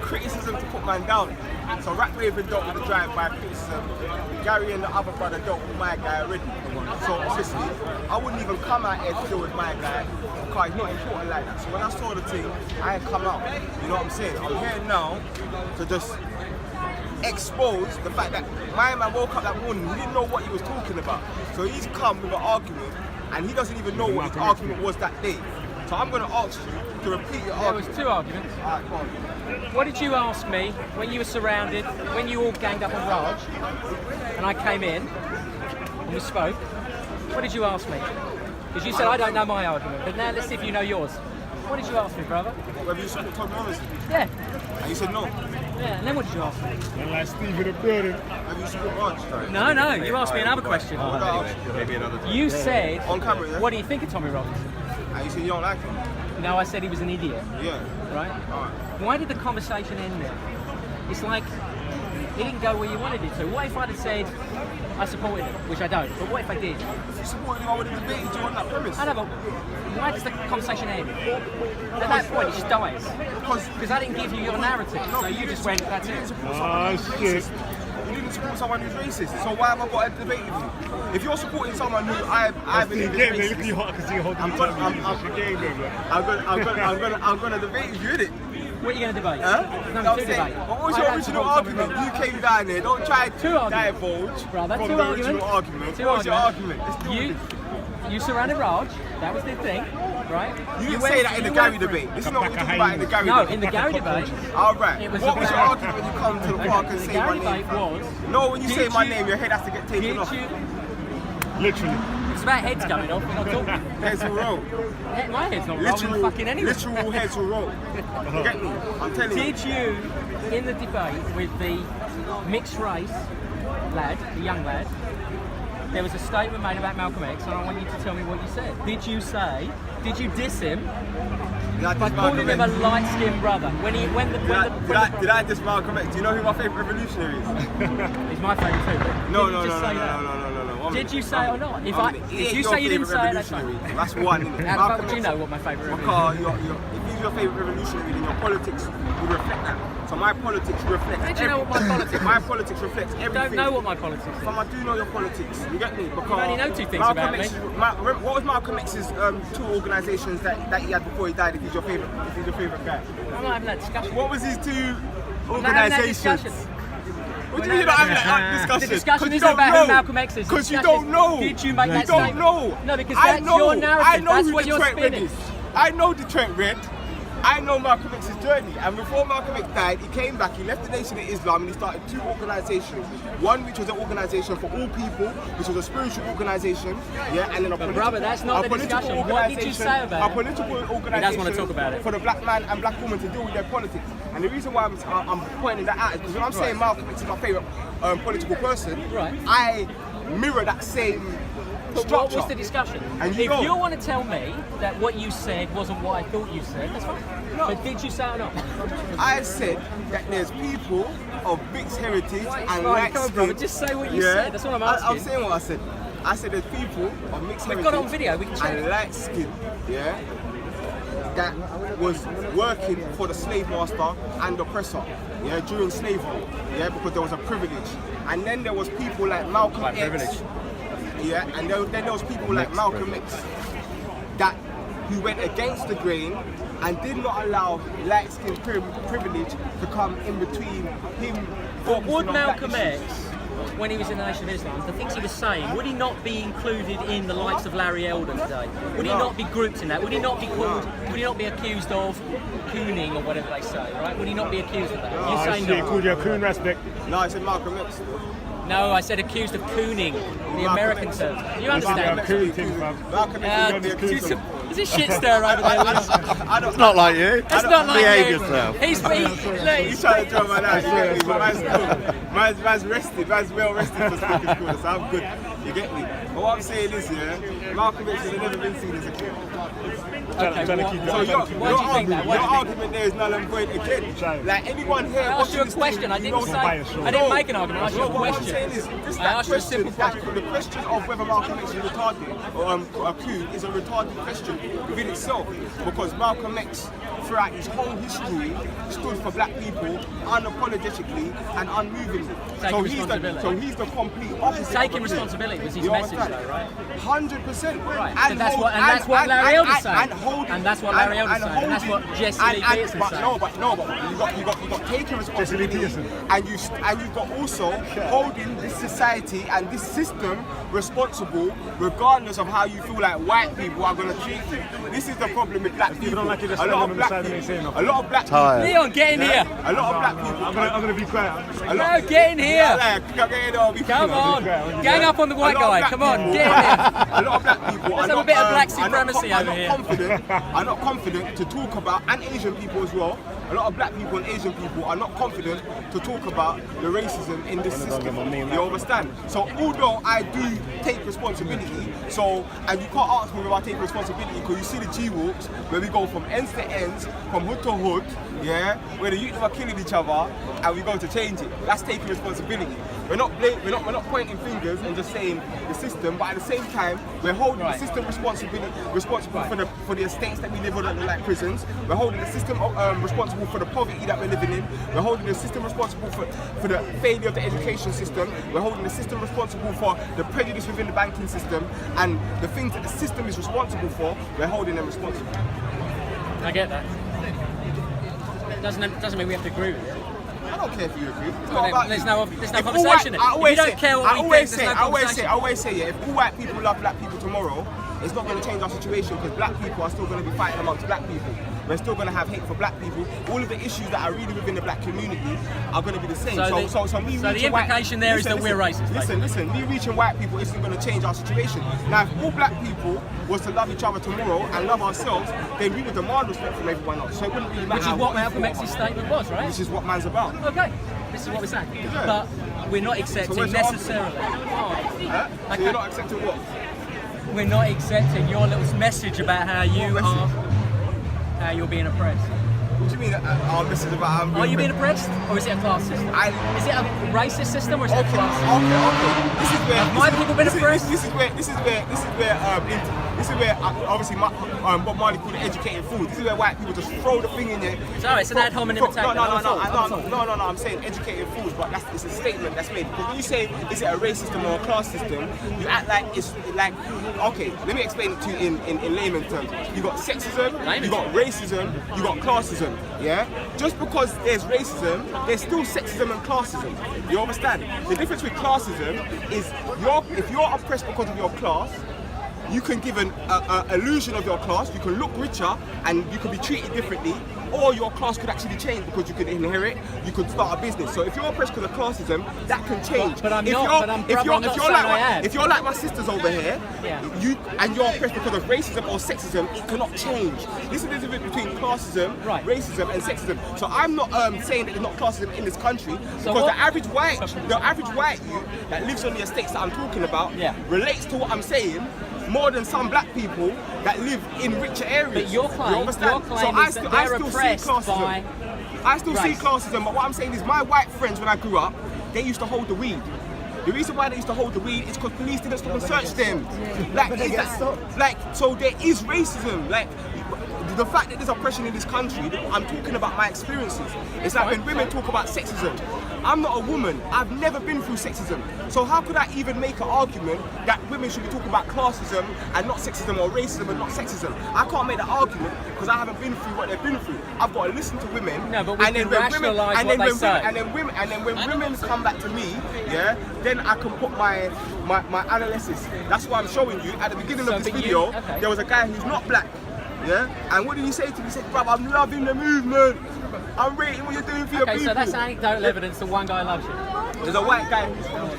criticism to put man down. So Raspect dealt with the drive-by criticism. Gary and the other brother dealt with my guy already. So obviously, I wouldn't even come out here to deal with my guy because he's not important like that. So when I saw the thing, I ain't come out. You know what I'm saying? I'm here now to just expose the fact that my man woke up that morning, he didn't know what he was talking about. So he's come with an argument and he doesn't even know what his argument was that day. So I'm going to ask you to repeat your argument. There was 2 arguments. Alright, go on. What did you ask me when you were surrounded, when you all ganged up on Raj, and I came in and we spoke? What did you ask me? Because you said I don't know my argument, but now let's see if you know yours. What did you ask me, brother? Whether you support Tommy Robinson? Yeah. And you said no. Yeah, and then what did you ask me? And like Steve in the building. Have you support Raj? No, you asked me another question. Maybe another time. You said, On camera, yeah? what do you think of Tommy Robinson? And you said you don't like him? No, I said he was an idiot. Yeah. Right? Alright. Why did the conversation end there? It's like, it didn't go where you wanted it to. What if I'd have said, I supported him, which I don't, but what if I did? If you supported him, I would have debated you on that premise. I know, but why does the conversation end? At that point, it just dies. Because I didn't give you your narrative, so you just went, that's You didn't it. support someone who's racist. You didn't support someone who's racist. So why have I got to debate with you? If you're supporting someone who I believe is racist, I'm gonna debate with you, innit? What are you going to debate? Huh? There's You know nothing what to I'm saying? debate. What was I your don't original support Tommy argument? Robinson. You came down there, don't try Two to arguments. divulge Brother, from two the arguments. original argument. Two What was your arguments. argument? Let's deal with it. You surrounded Raj, that was the thing, right? You didn't went- say that in the you Gary went for it. debate. This is not what we're talking about in the Gary No, debate. in the Gary debate, Alright, it was what was your about- argument when you come to the park and the say Gary my name? debate was, No, when you did say my you- name, your head has to get taken did off. you, Literally. it's about heads going off, we're not talking. Heads will roll. My head's not rolling fucking anyway. Literal heads will roll. You get me? I'm telling you. Did you, in the debate with the mixed race lad, the young lad, there was a statement made about Malcolm X, and I want you to tell me what you said. Did you diss him by calling him a light-skinned brother? Did I diss Malcolm X? Do you know who my favourite revolutionary is? He's my favourite too. No. Did you say it or not? If you your say you didn't favourite say it, that's fine. revolutionary. That's one. Innit? How the fuck Malcolm would you X- know what my favourite Because revolutionary is? if he's your favourite revolutionary, then your politics will reflect that. So my politics reflects. How do you know what my politics is? My politics reflects everything. I don't know what my politics is. But I do know your politics. You get me? Because only know 2 things Malcolm about me. X, what was Malcolm X's 2 organisations that he had before he died? If he's your favourite guy, I'm not having that discussion. what was his 2 I'm not having that organisations? discussion. What do you mean you're not having that discussion? The discussion 'Cause you isn't don't about know. who Malcolm X is. Because you The discussion don't know. Did you make You that don't statement? know. No, because I that's know. your narrative. I know That's who what the you're Trent Red spinning. is. I know the Trent Red. I know Malcolm X's journey, and before Malcolm X died, he came back, he left the Nation of Islam, and he started 2 organisations. One which was an organisation for all people, which was a spiritual organisation, yeah, and then a political, brother, that's not a the political discussion. What did you organisation- say about a it? political organisation He doesn't want to talk about it. for the black man and black woman to deal with their politics. And the reason why I'm pointing that out is because when I'm saying Malcolm X is my favourite political person, Right. I mirror that same But structure. what was the discussion? And If you know- you want to tell me that what you said wasn't what I thought you said, that's fine. No. But did you say it or not? I said that there's people of mixed heritage and Fine, light come on, skin. brother, just say what you said, that's what I'm asking. I'm saying what I said. I said there's people of mixed We've heritage got it on video, we can check. and light skin, yeah, that was working for the slave master and oppressor, yeah, during slavery, yeah, because there was a privilege. And then there was people like Malcolm X, privilege. yeah, and then there was people like Malcolm X that who went against the grain and did not allow light skin privilege to come in between him. But would focusing on black Malcolm issues. X, when he was in the Nation of Islam, the things he was saying, would he not be included in the likes of Larry Elder today? Would he not be grouped in that? Would he not be called, would he not be accused of cooning or whatever they say, right? Would he not be accused of that? You say Shit, no. called you a coon, Raspect. No, I said Malcolm X. No, I said accused of cooning, the American term. You understand? Coon thing, fam. Malcolm X is coon the There's a shit stir over there. It's not like you. That's not like Behave you. yourself. He's He's trying to draw my life. Man's rested. Man's well rested for speaking school, so I'm good. You get me? But what I'm saying is, yeah, Malcolm X has never been seen as a kid. Okay, trying to keep So that. why do you think that? your argument there is null and void again. Trying. Like anyone here. I asked you a question. I didn't make an argument. I asked you a What I'm question. saying is, just I that asked you a question, simple question. the question of whether Malcolm X is retarded or a coup is a retarded question within itself, because Malcolm X, throughout his whole history, stood for black people unapologetically and unmovingly. So he's the complete opposite. Taking responsibility was his message, though, right? 100%. Right. And that's what Larry Elder's saying. And that's what Larry Elder's saying. And that's what Jesse Lee Peterson's saying. But you got taking responsibility, and you've got also holding this society and this system responsible, regardless of how you feel like white people are going to treat you. This is the problem with black people. don't like it, just a stand lot on of the black side and people. ain't saying nothing. A lot of black Tired. people. Leon, get in here. A lot of black people. I'm gonna be quiet. No, get in here. Come on. Gang up on the white guy. Come on, get in here. A lot of black people Let's have a bit of black supremacy over here. are not confident to talk about, and Asian people as well. A lot of black people and Asian people are not confident to talk about the racism in this system. You understand? So although I do take responsibility, and you can't ask me if I take responsibility, because you see the G-walks where we go from ends to ends, from hood to hood, yeah, where the youth are killing each other, and we go to change it. That's taking responsibility. We're not pointing fingers and just saying the system, but at the same time, we're holding the system responsible for the estates that we live in, like prisons. We're holding the system responsible for the poverty that we're living in. We're holding the system responsible for the failure of the education system. We're holding the system responsible for the prejudice within the banking system, and the things that the system is responsible for, we're holding them responsible. I get that. Doesn't mean we have to agree with it. I don't care if you agree. It's Well, not about there's you. no If all conversation. white- If you don't care what we think, there's no I conversation. always say, yeah, if all white people love black people tomorrow, it's not going to change our situation, because black people are still going to be fighting amongst black people. We're still going to have hate for black people. All of the issues that are really within the black community are going to be the same. So the implication there is that we're racist. Listen, me reaching white people isn't going to change our situation. Now, if all black people was to love each other tomorrow and love ourselves, then we would demand respect from everyone else. So it wouldn't really matter. Which is what Malcolm X's statement was, right? Which is what man's about. Okay, this is what we're saying. Yeah. But we're not accepting where's the necessarily. Huh? So Okay. you're not accepting what? We're not accepting your little message about how you're being oppressed. What do you mean our message about Are you being oppressed, or is it a class system? Is it a racist system, or is it a class system? Okay. This is where Have my people been oppressed? This is where obviously Bob Marley called it educated food. This is where white people just throw the thing in there. Sorry, it's an ad hominem attack. No, I'm saying educated food, but it's a statement that's made. Because when you say is it a race system or a class system, you act like it's like, okay, let me explain it to you in layman terms. You got sexism, you got racism, you got classism. Yeah? Just because there's racism, there's still sexism and classism. You understand? The difference with classism is if you're oppressed because of your class, you can give an illusion of your class, you can look richer, and you can be treated differently, or your class could actually change because you could inherit, you could start a business. So if you're oppressed because of classism, that can change. But I'm if you're like my sisters over here, and you're oppressed because of racism or sexism, it cannot change. This is the difference between classism, racism, and sexism. So I'm not saying that there's not classism in this country, because the average white youth that lives on the estates that I'm talking about relates to what I'm saying more than some black people that live in richer areas. But your claim is that they're oppressed by... I still see classism, but what I'm saying is my white friends, when I grew up, they used to hold the weed. The reason why they used to hold the weed is because police didn't stop and search them. So there is racism. Like, the fact that there's oppression in this country, I'm talking about my experiences. It's like when women talk about sexism. I'm not a woman. I've never been through sexism. So how could I even make an argument that women should be talking about classism and not sexism, or racism and not sexism? I can't make that argument because I haven't been through what they've been through. I've got to listen to women. No, but we can rationalise what they say. And then when women come back to me, then I can put my analysis. That's what I'm showing you. At the beginning of this video, there was a guy who's not black. Yeah? And what did he say to me? He said, bruv, I'm loving the movement. I'm rating what you're doing for your people. Okay, so that's anecdotal evidence that one guy loves you. There's a white guy who's from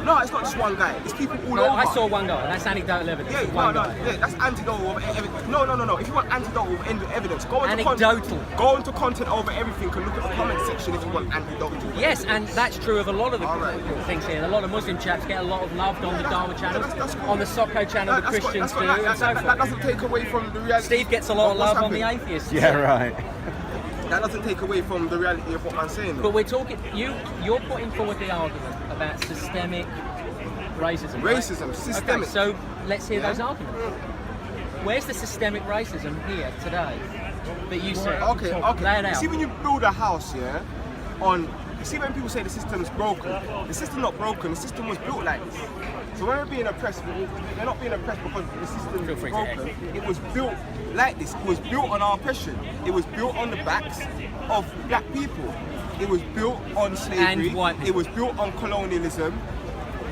No, it's not just one guy. It's people all No, over. I saw one guy. That's anecdotal evidence. Yeah, one no, guy. yeah, that's anecdotal evidence. No. If you want anecdotal evidence, go into Anecdotal. Go into content over everything and look at the comment section if you want anecdotal. Yes, and that's true of a lot of the Alright. things here. A lot of Muslim chaps get a lot of love on the Dharma channel, that's cool. on the Socko channel, the Christians do, and so that forth. doesn't take away from the reality. Steve gets a lot of what's love on the happening. atheists. Yeah, right. That doesn't take away from the reality of what I'm saying. But we're talking. You're putting forward the argument about systemic racism. right? Racism, systemic. Okay, so let's hear Yeah. those arguments. Where's the systemic racism here today that you said? Okay. Lay it out. See, when you build a house, yeah, you see when people say the system's broken, the system's not broken, the system was built like this. So when we're being oppressed, they're not being oppressed because the system Feel is free to broken. It was built like this. It was built on our oppression. It was built on the backs of black people. It was built on slavery. And white people. It was built on colonialism,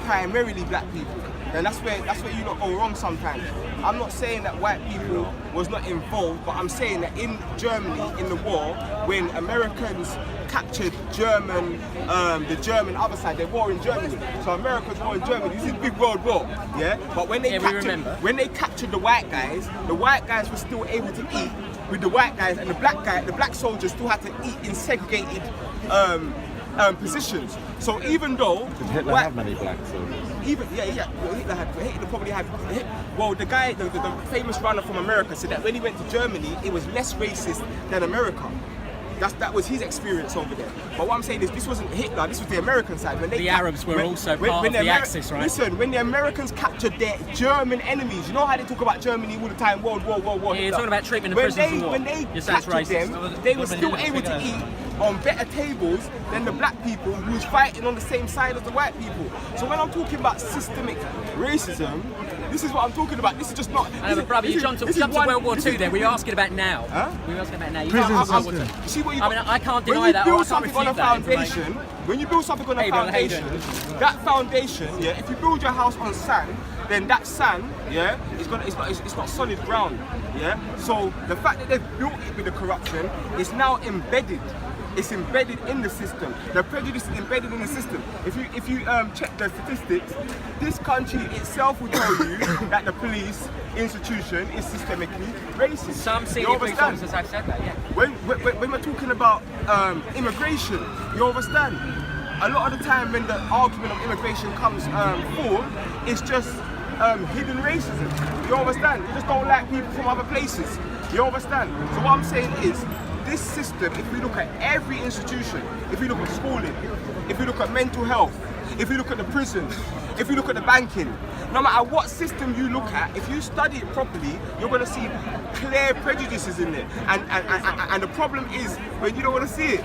primarily black people. And that's where you lot go wrong sometimes. I'm not saying that white people was not involved, but I'm saying that in Germany, in the war, when Americans captured the German other side, they war in Germany. So America's war in Germany. This is a big world war, yeah. But when they captured the white guys were still able to eat with the white guys, and the black soldiers still had to eat in segregated positions. So even though Did Hitler have many black soldiers? Hitler probably had. Well, the guy, the famous runner from America, said that when he went to Germany, it was less racist than America. That was his experience over there. But what I'm saying is, this wasn't Hitler. This was the American side. When The Arabs were also part of the Axis, right? Listen, when the Americans captured their German enemies, you know how they talk about Germany all the time, World War. Yeah, you're talking about treatment of prisoners of war. When they You're saying it's captured racist. them, they were still able to eat on better tables than the black people who was fighting on the same side as the white people. So when I'm talking about systemic racism, this is what I'm talking about. This is just not. I know, but brother, you jumped to World War II there. We're asking about now. Huh? We're asking about now. You Prison can't- system. You see what you I mean, I can't when deny you that. build I can't something on a refute that foundation, information. when you build something on a foundation, that foundation, yeah, if you build your house on sand, then that sand, yeah, it's not solid ground, yeah. So the fact that they've built it with the corruption is now embedded. It's embedded in the system. The prejudice is embedded in the system. If you check the statistics, this country itself will tell you that the police institution is systemically racist. Some You senior police understand? officers have said that, yeah. When we're talking about immigration, you understand? A lot of the time when the argument of immigration comes forward, it's just hidden racism. You understand? You just don't like people from other places. You understand? So what I'm saying is, this system, if we look at every institution, if we look at schooling, if we look at mental health, if you look at the prisons, if you look at the banking, no matter what system you look at, if you study it properly, you're going to see clear prejudices in there. And the problem is, when you don't want to see it,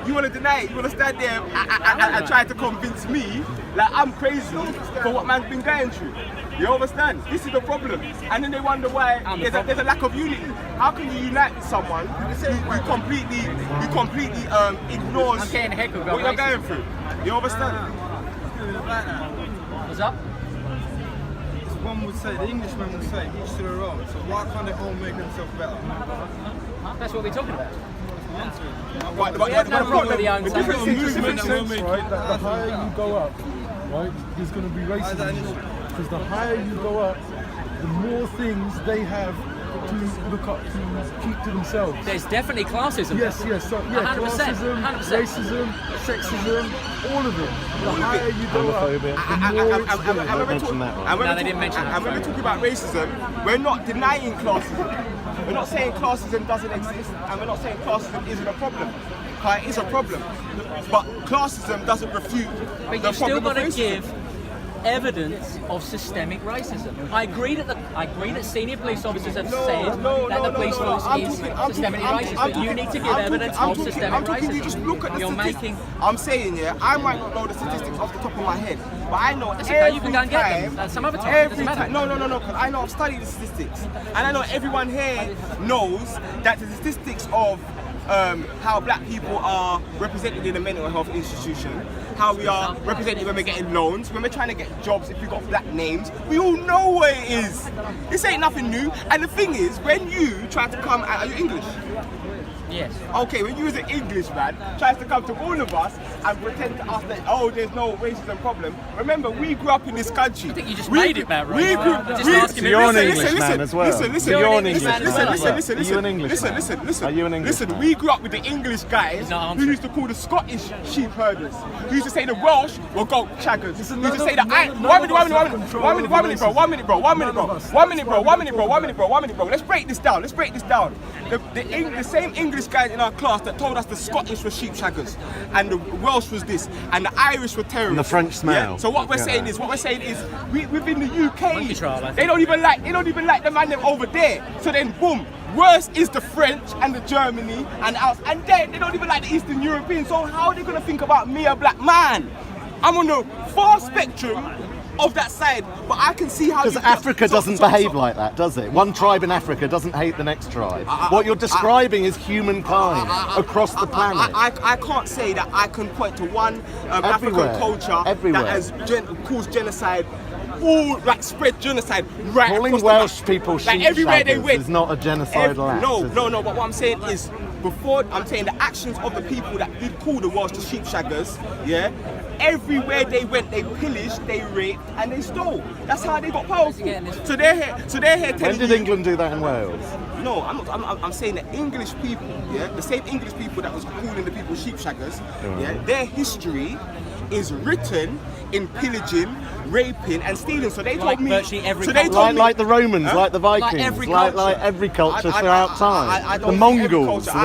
you want to deny it, you want to stand there and try to convince me like I'm crazy for what man's been going through. You understand? This is the problem. And then they wonder why there's a lack of unity. How can you unite with someone who completely ignores what you're going through? You understand? What's up? One would say, the Englishman would say, each to their own. So why can't they all make themselves better? That's what we're talking about. But have no problem with the own difference There's a is movement that will make Right, it. that the higher you go up, right, there's going to be racism. Because the higher you go up, the more things they have to look up to keep to themselves. There's definitely classism. Yes, so yeah, 100%, classism, 100%. racism, sexism, all of them. The higher you go up, the more it's there. No, they didn't mention that. And when we're talking about racism, we're not denying classism. We're not saying classism doesn't exist, and we're not saying classism isn't a problem. It is a problem. But classism doesn't refute But the you've still problem got of to racism. give evidence of systemic racism. I agree that senior police officers have said that the police force is systemically racist, but you need to give evidence of systemic You just racism. look at the You're statistics. making. I'm saying, yeah, I might not know the statistics off the top of my head, but I know That's okay, you can go and get them some other time, it Every doesn't matter. time, no, because I know I've studied the statistics, and I know everyone here knows that the statistics of how black people are represented in a mental health institution, how we are represented when we're getting loans, when we're trying to get jobs, if we've got black names, we all know what it is. This ain't nothing new. And the thing is, when you try to come out, are you English? Yes. Okay, when you as an Englishman tries to come to all of us and pretend to us that, oh, there's no racism problem. Remember, we grew up in this country. I think you just made it about We grew racism. Just we- asking me. You're an listen, Englishman as well. Listen, You're an listen, Englishman listen, as well. listen, Are you an Englishman? listen. Are you an Englishman? Listen, we grew up with the English guys He's not who answering. used to call the Scottish sheep herders. Who used to say the Welsh were goat shaggers. Who used to say that one minute, bro. Let's break this down. The same English guys in our class that told us the Scottish were sheep shaggers and the Welsh was this and the Irish were terrorists. And the French smell. Yeah? So what we're saying is within the UK, Monkey trial, I think. they don't even like the man them over there. So then boom, worse is the French and the Germany and us, and then they don't even like the Eastern Europeans. So how are they gonna think about me, a black man? I'm on the far spectrum of that side, but I can see how. Because Africa doesn't behave like that, does it? One tribe in Africa doesn't hate the next tribe. What you're describing is humankind across the planet. I can't say that I can point to one African culture that has caused genocide, all like spread genocide right Calling across the Welsh map. people Like sheep everywhere they shaggers went is not a genocidal act. is it? No. But what I'm saying is, I'm saying the actions of the people that did call the Welsh the sheep shaggers, yeah. Everywhere they went, they pillaged, they raped, and they stole. That's how they got powerful. So they're here When telling did you. England do that in Wales? No, I'm saying that English people, yeah, the same English people that was calling the people sheep shaggers, yeah, their history is written in pillaging, raping, and stealing. So they Like told me. virtually every So they culture. told me. Like the Romans, like the Vikings, every like culture. every culture I throughout time. I The don't think every Mongols. culture.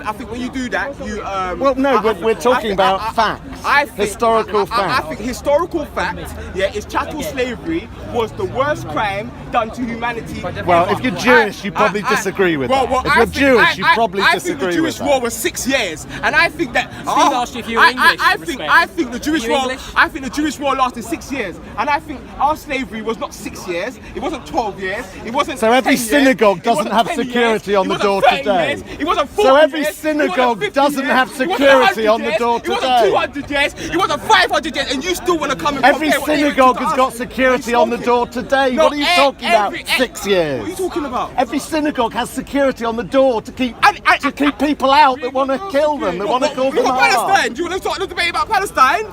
I think when you do that, you. Well, no, we're talking about facts. Historical I facts. think historical facts, yeah, is chattel slavery was the worst crime done to humanity. Well, ever. if you're Jewish, you probably disagree with that. If I you're think- Jewish, you probably I disagree think the with Jewish that. war was 6 years, and I think that. asked you if you were English, respect. I think the Jewish You war. English? I think the Jewish war lasted 6 years, and I think our slavery was not 6 years. It wasn't 12 years. It wasn't. So every 10 years, synagogue it doesn't wasn't have 10 security years, on the it door wasn't 30 today. years, it wasn't 40 So every years, it synagogue wasn't 50 doesn't years, have it wasn't security 100 on the years, door It wasn't today. 200 years. It wasn't 500 years, and you still want to come and Every compare what they synagogue did to has us. got security on the door today. No, What are you talking about? 6 years. What are you talking about? Every synagogue has security on the door to keep And- people out that want to kill them, that want to cause them What harm. Palestine? Do you want to start the debate about Palestine?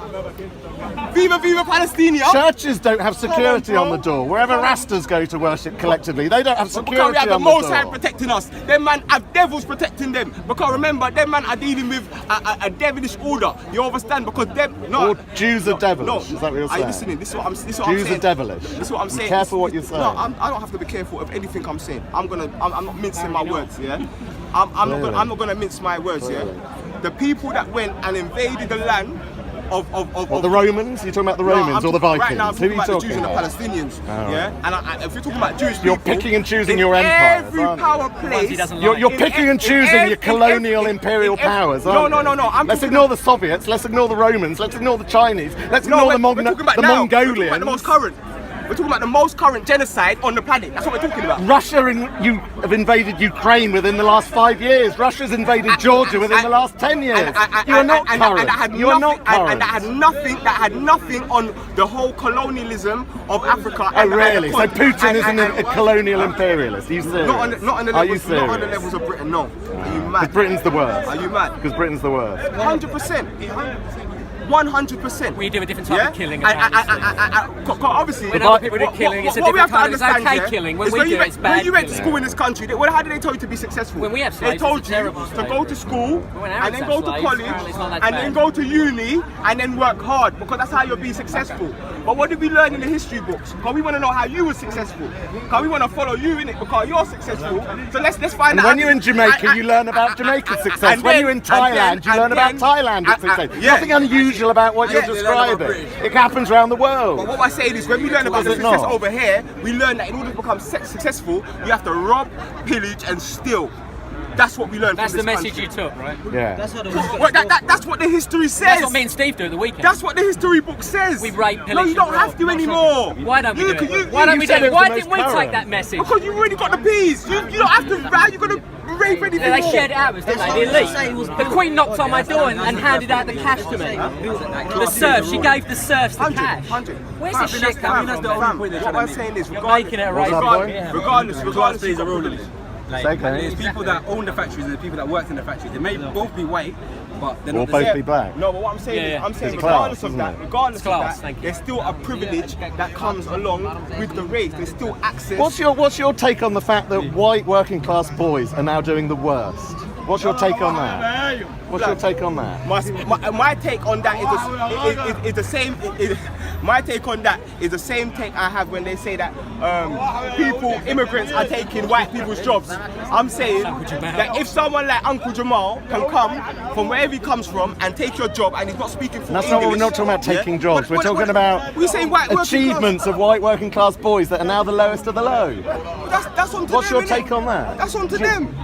Viva Palestina! Churches don't have security bro. on the door. Wherever Rastas go to worship collectively, they don't have Because we security have the on the Most High door. protecting us. Them man have devils protecting them. Because remember, them man are dealing with a devilish order. You understand? Because them All Jews are devilish. No, Is that what you're are saying? you listening? This is what I'm Jews saying. are devilish. This is what I'm Be saying. careful what you're saying. No, I don't have to be careful of anything I'm saying. I'm not mincing my words. Yeah, I'm not gonna mince my words. Yeah, the people that went and invaded the land of What, the Romans? You're talking about the Romans or the Vikings? Right now, I'm Who talking are you about the Jews talking and about? the Palestinians. Oh, Yeah, and if you're talking about Jewish You're people, picking and choosing in your empires, every aren't you? power Ones he place. doesn't You're like. picking and choosing your colonial imperial powers, aren't you? No. Let's ignore the Soviets, let's ignore the Romans, let's ignore the Chinese, let's ignore the we're talking about the now. We're talking about the Mongolians. most current. We're talking about the most current genocide on the planet. That's what we're talking about. Russia you have invaded Ukraine within the last 5 years. Russia's invaded Georgia within the last 10 years. You are not current. You are not current. And that had nothing on the whole colonialism of Africa. Oh really? So Putin isn't a colonial imperialist? Are you serious? Not on the Are you levels. Not on the serious? levels of Britain. No. Are you Because mad? Britain's the worst. Are you mad? Because Britain's the worst. 100%. 100%. We do a different type of killing. Obviously, When other people do killing, it's a what we have different to kind of- it's understand, okay yeah, killing. When is we do it, it's bad When you went to killing. school in this country, how did they tell you to be successful? When we have they slaves, told it's you a terrible to slave. go to school when and Arabs then have go to slaves, college apparently it's not that and bad. then go to uni and then work hard because that's how you'll be successful. But what did we learn in the history books? Because we want to know how you were successful. Because we want to follow you in it because you're successful. So let's find And out. when you're in Jamaica, you learn about Jamaica's success. and When then- you're in and Thailand, you then- learn about and then- Thailand's success. yeah. Nothing unusual about what you're Yeah, they learn about describing. It happens around the world. But what I'm saying is, when we learn about Does the it success not? over here, we learn that in order to become successful, you have to rob, pillage, and steal. That's what we learned That's from the this message you country. took, right? Yeah. That's what the history says. That's what me and Steve do at the weekend. That's what the history book says. We rape, No, pillage, you don't and have rob. to anymore. Why don't we do it? Why don't we do said it? it was Why the didn't most we current. take that message? Because you've already got the peas. You don't have to. How you gonna rape anything Yeah, they more? shared it out, didn't they? The elite. The Queen knocked on my door and handed out the cash to me. The serfs. She gave the serfs the 100, cash. 100. Where's Fam, this shit coming from? Fam, what I'm saying is, You're making it a race. What's that point? regardless of all of this. Like, Okay. There's people that own the factories and there's people that work in the factories. They may both be white, but they're Or not the both same. be black. No, but what I'm saying Yeah, is, yeah. I'm saying It's regardless class, of isn't that, it? regardless It's class, of thank that, you. there's still a privilege that comes along with the race. There's still access. What's your take on the fact that white working class boys are now doing the worst? What's your take on that? What's your take on that? My take on that is the same. My take on that is the same take I have when they say that immigrants are taking white people's jobs. I'm saying that if someone like Uncle Jamal can come from wherever he comes from and take your job and he's not speaking full That's English, not what we're not talking about taking jobs. We're talking about we're saying white working achievements of white working class boys that are now the lowest of the low. class. That's on to What's them, your innit? take on that? That's on to them.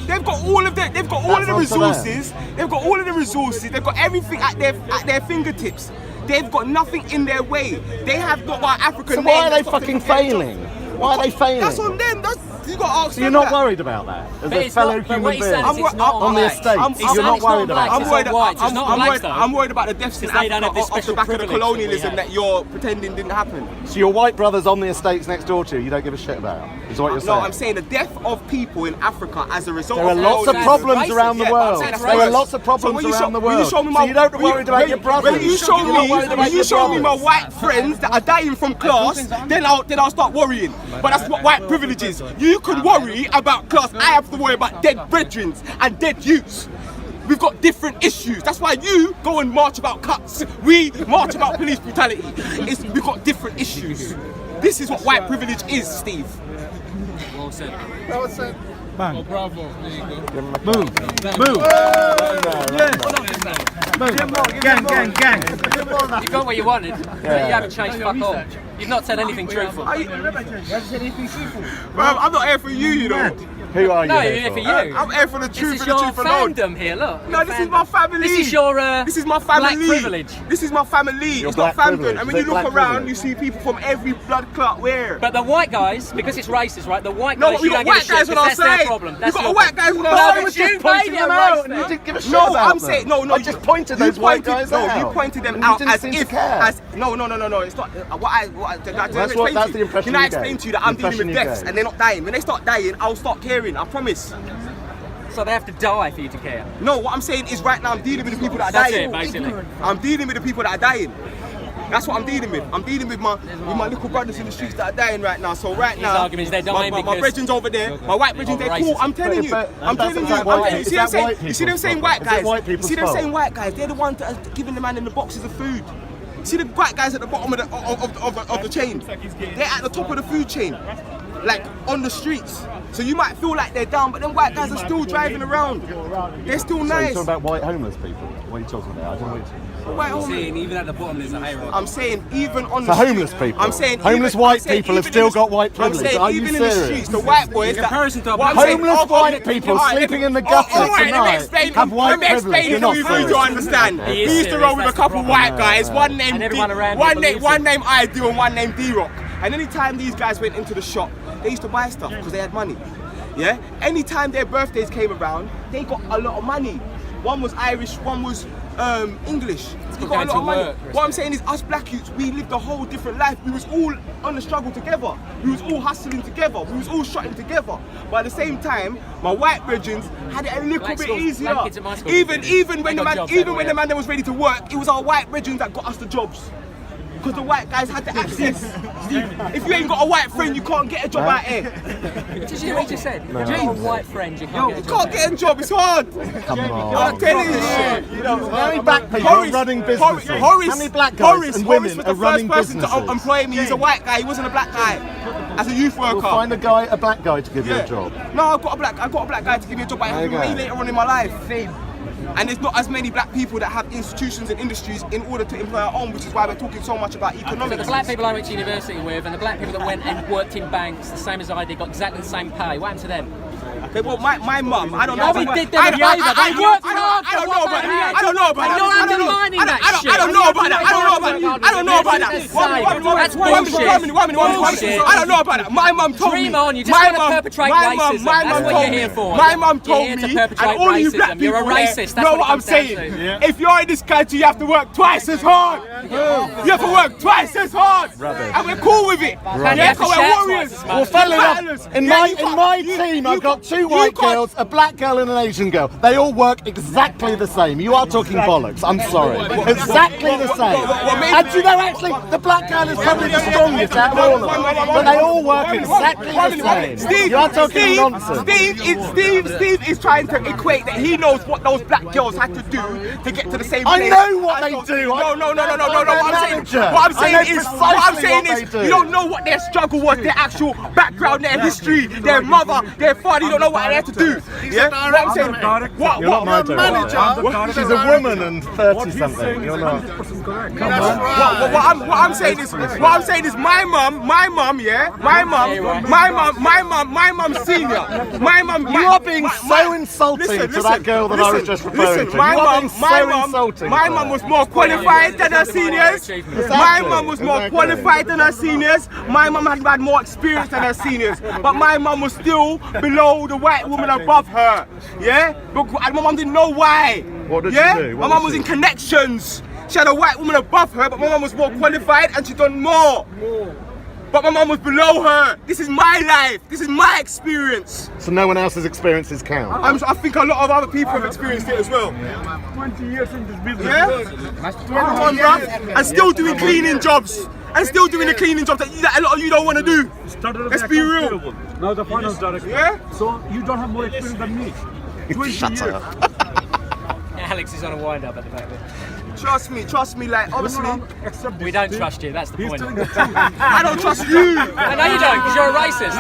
They've got all of They've got all of the That's on to them. resources. They've got all of the resources. They've got everything at their fingertips. They've got nothing in their way. They have got our African. So why are they names. fucking failing? Why are they failing? That's on them. You got to ask So you're them not that. worried about that as But a it's fellow not, but human what he's being? saying is it's not on the blacks. estate. I'm- You're not it's not worried about blacks, that. it's not whites, it's not blacks, though. I'm worried about the deficit in Because they don't Africa have this off the special back of the privilege that we colonialism have. that you're pretending didn't happen. So your white brothers on the estates next door to you, you don't give a shit about, is what you're No, saying? I'm saying the death of people in Africa as a result There are of lots of That's problems racist. around the Yeah, but I'm world. saying that's There are racist. lots of So problems when you around the when you world. show me So you don't worry about your brothers. When you show You're not worried about your me my brothers. white friends that are dying from class, then I'll start worrying. But that's what white privilege is. You can worry about class. I have to worry about dead brethren and dead youths. We've got different issues. That's why you go and march about cuts. We march about police brutality. We've got different issues. This is what white privilege is, Steve. Well said. Bang. Oh, bravo. There you go. Move. Move. Gang. You got what you wanted, but you haven't changed fuck all. You've not said anything truthful. I'm not here for you know. Who are you? No, here you're here for for? you. I'm here for the This truth is and the your truth alone. fandom here, look. No, Your this is fandom. my family. This is your this is my family. black privilege. This is my family. Your it's not black fandom. privilege. And when Is you it look black around, privilege? you see people from every blood clot where. But the white guys, because it's racist, right? The white No, guys, but we you got don't give a white shit, guys on 'cause our that's their side. problem. We That's got your white guys on No, our but side. you Just made pointing them them out. out. You didn't give a shit No, about I'm them. saying no. I just pointed those white guys out. You pointed them And you out didn't as seem to if care. no. It's not That's the impression Can I you explain gave. to you that I'm The dealing with impression you deaths gave. and they're not dying? When they start dying, I'll start caring. I promise. So they have to die for you to care. No, what I'm saying is right now I'm dealing with the people that are That's dying. it, basically. I'm dealing with the people that are dying. That's what I'm dealing with. I'm dealing with my little brothers in the streets that are dying right now. So right His now, argument is they're dying my because brethren's over there. My white brethren's they're cool. I'm telling you. But I'm telling you. is that white- You see them is that saying? white You see them people's saying problem? white Is it guys? white You people's see them fault? saying white guys? They're the ones that are giving the man in the boxes of food. You see the white guys at the bottom of the chain. They're at the top of the food chain, like on the streets. So you might feel like they're down, but them white guys are still driving around. They're still So you're nice. talking about white homeless people? What are you talking about? I don't know what you're talking about. White homeless. Saying even at the bottom there's a hierarchy. I'm saying even on So the homeless street, people. I'm saying Homeless even, white I'm saying people have even still in the- got white privilege. I'm saying Are you even in the serious? streets, the white boys. In comparison to a what I'm black- saying- Homeless oh, white let me- people all right, sleeping let in the me- gutter all right, let me tonight explain- have white let me privilege. explain You're it not to you for you to serious. understand. He We is used to serious, roll with a that's the couple problem. white guys, one named And everyone around one him name believes one him. name Ideal and one named D-Rock. And anytime these guys went into the shop, they used to buy stuff because they had money. Yeah? Anytime their birthdays came around, they got a lot of money. One was Irish, one was English. You got a going lot to of money. work, What I'm saying is us black youths, we lived a whole different life. We was all on the struggle together. We was all hustling together. We was all shotting together. But at the same time, my white brethren had it a little Black bit schools, easier. black kids at my school Even did it. when They the got man jobs even when the everywhere. man that was ready to work, it was our white brethren that got us the jobs. Because the white guys had the access. Steve, if you ain't got a white friend, you can't get a job out here. Did you hear what he just said? If you have a white friend, you can't You get a job. can't get a job, it's hard. Come on. I'm telling you shit. How many black people are running businesses? How many black guys and women was are the running first person businesses? to employ me. He's a white guy, he wasn't a black guy. As a youth worker. We'll find a black guy to give you Yeah. a job. No, I got a black guy to give me a job, but it happened Okay. way later on in my life. And there's not as many black people that have institutions and industries in order to employ our own, which is why we're talking so much about So economics. the black people I went to university with and the black people that went and worked in banks, the same as I did, got exactly the same pay. What happened to them? Okay, well, my mum, I don't know. Yeah, about- they did them I in Behaviour. They worked hard don't for know about what that. they I don't know about had. that. You're I don't know. undermining that I don't shit. know about that. I don't know about that. I don't know about that. That's One minute, bullshit. one minute. Bullshit. I don't know about that. My mum told me. Dream on, you just my want to mum- perpetrate my racism. mum- my That's mum what told you're me- here for. My mum You're told here me, to and perpetrate all you black racism. You're a people here racist. That's know what what it I'm comes down saying. to. If you're in this country, you have to work twice as hard. You have to work twice as hard. Rubbish. And we're cool with it. And you Yeah, have to because shout we're twice warriors. as much. Well, funnily enough, Battlers. in Yeah, my you team, can't- I've you got got two white girls, a black girl and an Asian girl. They all work exactly the same. You are talking bollocks. I'm sorry. Exactly the same. And you know, actually, the black girl is probably the strongest out of all of them. But they all work exactly the same. You are talking nonsense. Steve is trying to equate that he knows what those black girls had to do to get to the same I place. know what they do. No. What I'm saying is, you don't know what their struggle was, their actual background, their history, their mother, their father. You don't know what they had to do. Yeah. What I'm saying. You're not my director. She's a woman and 30-something. You're not. What I'm saying is, my mum, yeah, my mum senior, my mum. You are being so insulting to that girl that I was just referring to. My mum was more qualified than her seniors. My mum was more qualified than her seniors. My mum had more experience than her seniors. But my mum was still below the white woman above her. Yeah? But my mum didn't know why. What did she do? My mum was in connections. She had a white woman above her, but my mum was more qualified and she done more. But my mum was below her. This is my life. This is my experience. So no one else's experiences count? I think a lot of other people have experienced it as well. 20 years in this business. Yeah? And still doing cleaning jobs. And still doing the cleaning jobs that a lot of you don't want to do. Let's be real. Now the finance director. Yeah? So you don't have more experience than me. 20 Shut years. up. Alex is on a wind up at the back there. Trust me, like, obviously. We don't trust you, that's the point. I don't trust you. I know you don't, because you're a racist.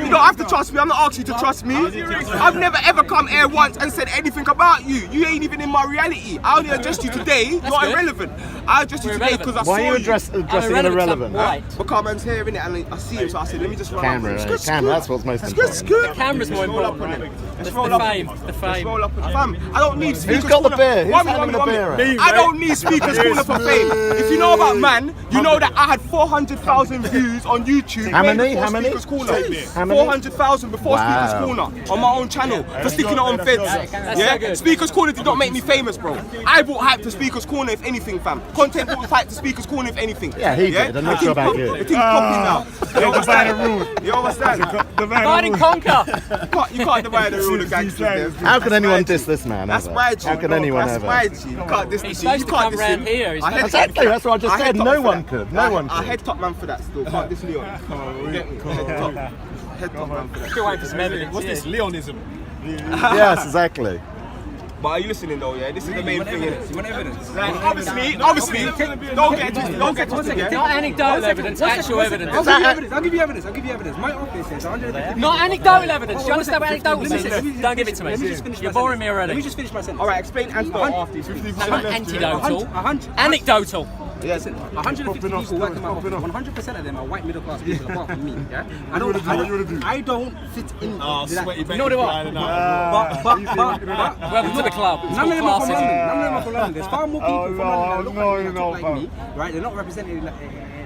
You don't have to trust me. I'm not asking you to trust me. I've never ever come here once and said anything about you. You ain't even in my reality. I only addressed you today. You're good. irrelevant. I addressed you today because I saw Why are you addressing irrelevant? Because man's here, innit? And I see him, so I said, let me just run Camera, up. camera, that's what's most important. The camera's more important. The fame. The fame. Roll up fam. I don't need speakers. Who's got the beer? Who's One handing minute, the beer out? I don't need speakers corner for fame. If you know about man, you know that I had 400,000 views on YouTube. How many? before How many? Speakers Corner. How many? 400,000 before Wow. Speakers Corner on my own channel for sticking it on feds. so good. Speakers Corner did not make me famous, bro. I brought hype to Speakers Corner, if anything, fam. Content brought hype to Speakers Corner, if anything. Yeah, he did. I'm not sure about you. The thing's popping now. You understand? You understand? Divide and conquer. You can't divide the rule of gangsters. How can anyone diss this man That's ever? my G. How can anyone That's ever? my G. You can't diss the He's G. supposed You to can't come diss round him. here. He's I head Exactly, top- that's what I just said. head top No for one that. could. No one I could. head top man for that still. Can't diss Leon. Get me? Head top man for that. Still waiting for some evidence. What's this, Leonism? Yes, exactly. But are you listening though? Yeah, this is the main thing. You want evidence? Like, obviously, don't get it twisted. Yeah. Not anecdotal evidence, actual evidence. I'll give you evidence. My office says 150. Not anecdotal evidence. Do you understand what anecdotal means? Don't give it to me. You're boring me already. Let me just finish my sentence. All right, explain antidote after these 50%. No, not antidotal. 100. Anecdotal. Listen, 150 people work in my office. 100% of them are white middle class people, apart from me. Yeah, I don't fit in. Nor do I. Welcome to the club. It's None of them are from called London. classism. None of them are from London. There's far more people from London that look like me, right? They're not represented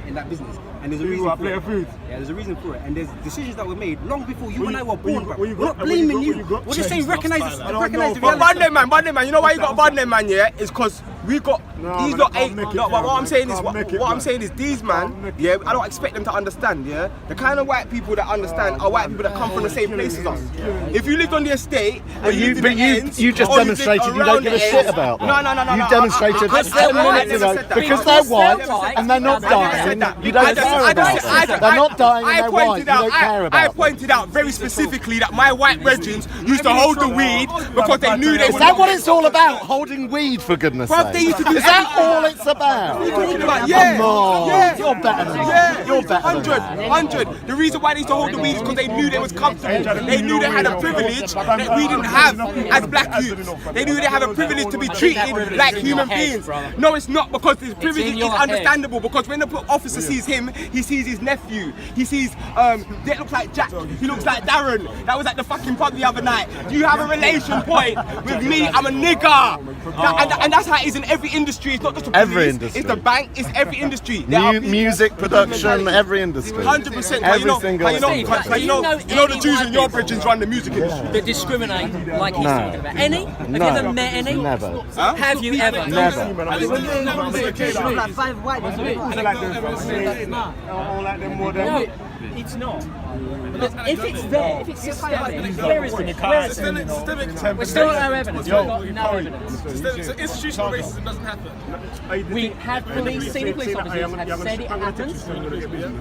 in that business. And there's a reason for it. Yeah, there's a reason for it. And there's decisions that were made long before you and I were born, bro. We're not blaming you. We're just saying recognize the reality. But bad name man, you know why you got a bad name man, yeah? It's because we got these lot ain't. No, but what I'm saying is these man, yeah. I don't expect them to understand, yeah. The kind of white people that understand are white people that come from the same place as us. If you lived on the estate, But you just demonstrated you don't give a shit about them. No. You demonstrated I 10 minutes ago because they're white and they're not dying. You don't care about them. They're not dying and they're white. You don't care about I them. pointed out very specifically that my white brethren used to hold the weed because they knew they Is would. that what it's all about? Holding weed, for goodness Bruv, they sake? used to do Is that all it's about? Yeah, Come on. yeah. You're better than Yeah, that. You're better than 100. that. The reason why they used to hold the weed is because they knew they was comfortable. They knew they had a privilege that we didn't have as black youths. They knew they have a privilege to be treated like human beings. No, it's not, because this privilege is understandable. Because when the officer sees him, he sees his nephew. He sees they look like Jack. He looks like Darren. That was at the fucking pub the other night. You have a relation point with me. I'm a nigger. And that's how it is in every industry. It's not just the police. Every industry. It's the bank. It's every industry. There are people- Music production, every industry. 100%. Every single you know the Jews in your bridges run the music industry. That discriminate like he's talking about. Any? Have you ever met any? Never. Have you ever? Never. No. It's not. If it's there, if it's systemic, where is it? We're still got no evidence. We've got no evidence. So institutional racism doesn't happen. We have senior police officers have said it happens.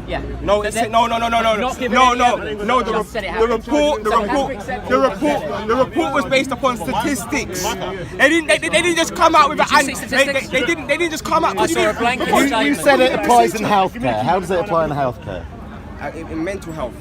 Yeah. No, it's no. The report was based upon statistics. They didn't just come out with they didn't just come out. You said it applies in healthcare. How does it apply in healthcare? In mental health.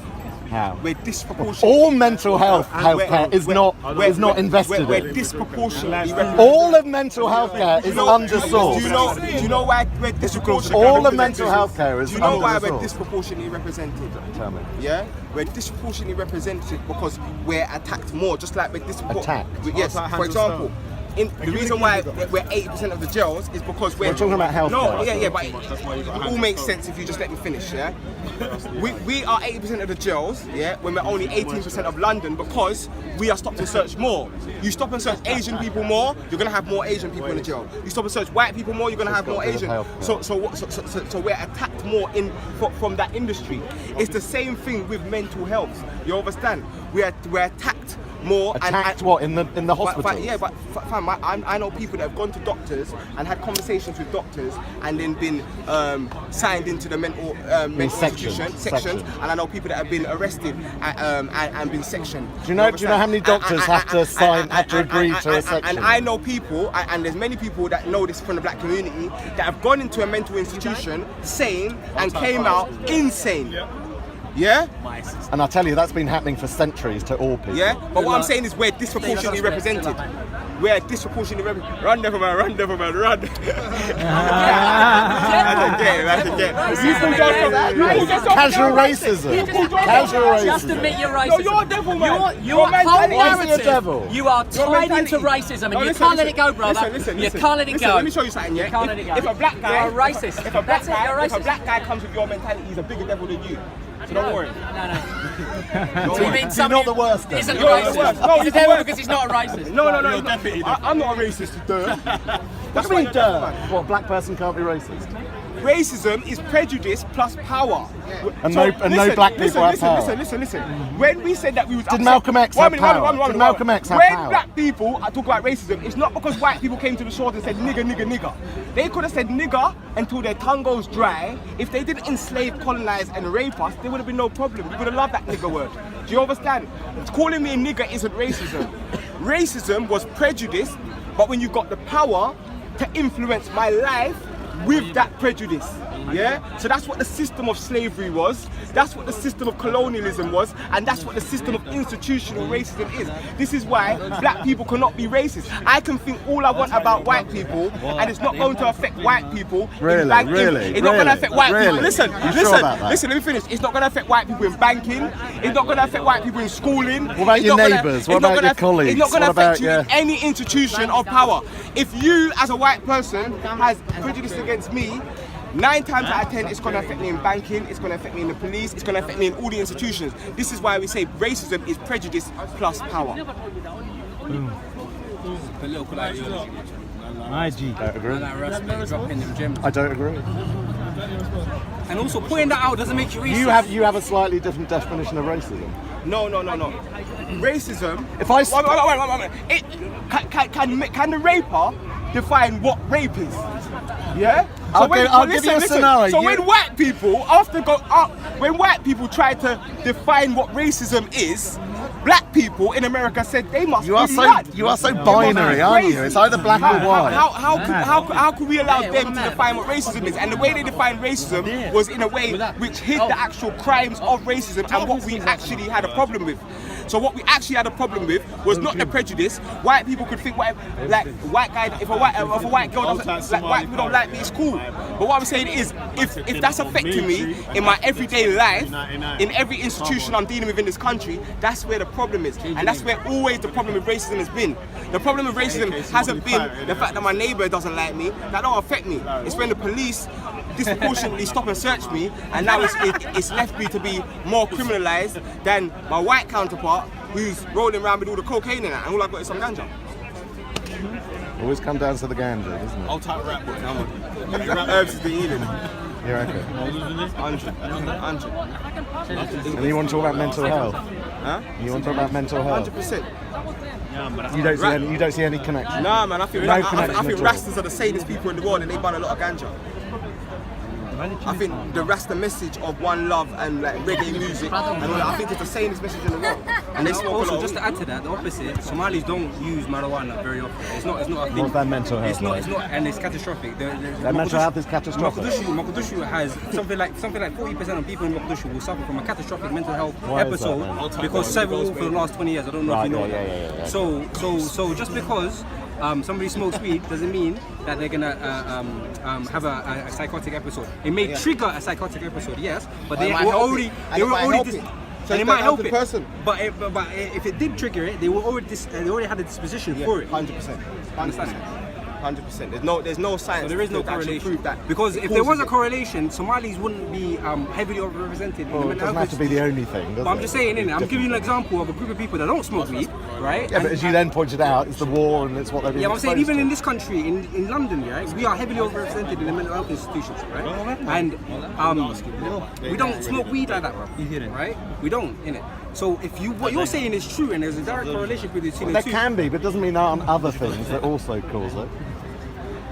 How? We're disproportionate. All mental health healthcare is not invested We're in. disproportionately. All of mental health care is undersourced. Do you know why we're disproportionately? All of mental health care is Do you know why we're undersourced. disproportionately represented? Tell me. Yeah, we're disproportionately represented because we're attacked more, just like we're Attacked? Yes, for example. The reason why we're 80% of the jails is because we're talking about health. No, yeah, but it all makes sense if you just let me finish, yeah? We are 80% of the jails, yeah, when we're only 18% of London because we are stop and search more. You stop and search Asian people more, you're gonna have more Asian people in the jail. You stop and search white people more, you're gonna have more Asian. So we're attacked more from that industry. It's the same thing with mental health. You understand? We're attacked more. Attacked what in the hospital? Yeah, but fam, I know people that have gone to doctors and had conversations with doctors and then been signed into the mental sections, and I know people that have been arrested and been sectioned. Do you know how many doctors have to agree to a section? And I know people, and there's many people that know this from the black community that have gone into a mental institution sane and came out insane. Yeah? And I tell you, that's been happening for centuries to all people. Yeah? But what I'm saying is we're disproportionately represented. We're disproportionately represented. Run, Devilman, run. Casual racism. Casual racism. Just admit you're racist. No, you're a devil, man. Your whole Why is he a narrative, devil? you are tied into racism and you can't let it go, brother. Listen, you can't let it go. Let me show you something, yeah? You can't let it go. If a black guy... You're a racist. If a black guy comes with your mentality, he's a bigger devil than you. So don't worry. No. So you mean You're not the worst then. isn't a You're not the racist? worst. No, He's a he's the devil worst. because he's not a racist. No, I'm not a racist, duh. What do you mean, duh? What, a black person can't be racist? Racism is prejudice plus power. And no black people have power. Listen. When we said that we was Did Malcolm X have power? Did Malcolm X have power? When black people talk about racism, it's not because white people came to the shores and said nigger. They could have said nigger until their tongue goes dry. If they didn't enslave, colonize and rape us, there would have been no problem. We would have loved that nigger word. Do you understand? Calling me a nigger isn't racism. Racism was prejudice, but when you got the power to influence my life with that prejudice. Yeah? So that's what the system of slavery was, that's what the system of colonialism was, and that's what the system of institutional racism is. This is why black people cannot be racist. I can think all I want about white people, and it's not going to affect white people. Really? It's not going to affect white people. Listen, Listen, let me finish. It's not going to affect white people in banking, it's not going to affect white people in schooling. What about your neighbours? What about your colleagues? It's not going to What about affect you in any institution of power. If you, as a white person, has prejudice against me, 9 times out of 10, it's going to affect me in banking, it's going to affect me in the police, it's going to affect me in all the institutions. This is why we say racism is prejudice plus power. Political ideology. My G. Don't agree. Like Raspect dropping them gems. I don't agree. And also pointing that out doesn't make you racist. You have a slightly different definition of racism. No. Racism. If I Wait. Can the raper define what rape is? Yeah. I'll give you a scenario. So when white people try to define what racism is, black people in America said they must be mad. You are so binary, aren't you? It's either black or white. How could we allow them to define what racism is? And the way they defined racism was in a way which hid the actual crimes of racism and what we actually had a problem with. So what we actually had a problem with was not the prejudice. White people could think if a white girl doesn't white people don't like me, it's cool. But what I'm saying is, if that's affecting me in my everyday life, in every institution I'm dealing with in this country, that's where the problem is. And that's where always the problem with racism has been. The problem with racism hasn't been the fact that my neighbour doesn't like me. That don't affect me. It's when the police disproportionately stop and search me, and now it's left me to be more criminalised than my white counterpart who's rolling around with all the cocaine in it, and all I've got is some ganja. Always come down to the ganja, doesn't it? Old type rap boy, come on. Herbs is the healing. You reckon? 100. And you want to talk about mental health? Huh? You want to talk about mental health? 100%. You don't see any connection? Nah, man, I think No connection I think at all. Rastas are the sanest people in the world and they burn a lot of ganja. I think the Rasta message of one love and like reggae music and all that, I think it's the sanest message in the world. And they smoke a lot Also, of just to add to that, the opposite, Somalis don't use marijuana very often. It's not a thing. What's their mental health It's not, like? and it's catastrophic. Their mental health is catastrophic. Mogadishu has something like 40% of people in Mogadishu will suffer from a catastrophic mental health Why is that, episode man? because several for the last 20 years. I don't know if you know Right, that. yeah. So just because somebody smokes weed doesn't mean that they're gonna have a psychotic episode. It may trigger a psychotic episode, yes, but they might were help already it. And it might help it. So and it it's might gonna help help it. the person. But if it did trigger it, they already had a disposition for it. 100%. Understand? 100%. There's no science. So there is no to actually correlation. prove that. Because if there was a correlation, Somalis wouldn't be heavily overrepresented in the Well, it mental doesn't health have to be the only thing, does But I'm it? just saying, innit? I'm giving you an example of a group of people that don't smoke weed, right? Yeah, but as you then pointed out, it's the war and it's what they're being Yeah, but I'm saying exposed even to. in this country, in London, right, we are heavily overrepresented in the mental health institutions, right? And we don't smoke weed like that, bro. Right? We don't, innit? So if what you're saying is true and there's a direct correlation between the There two. can be, but it doesn't mean there aren't other things that also cause it.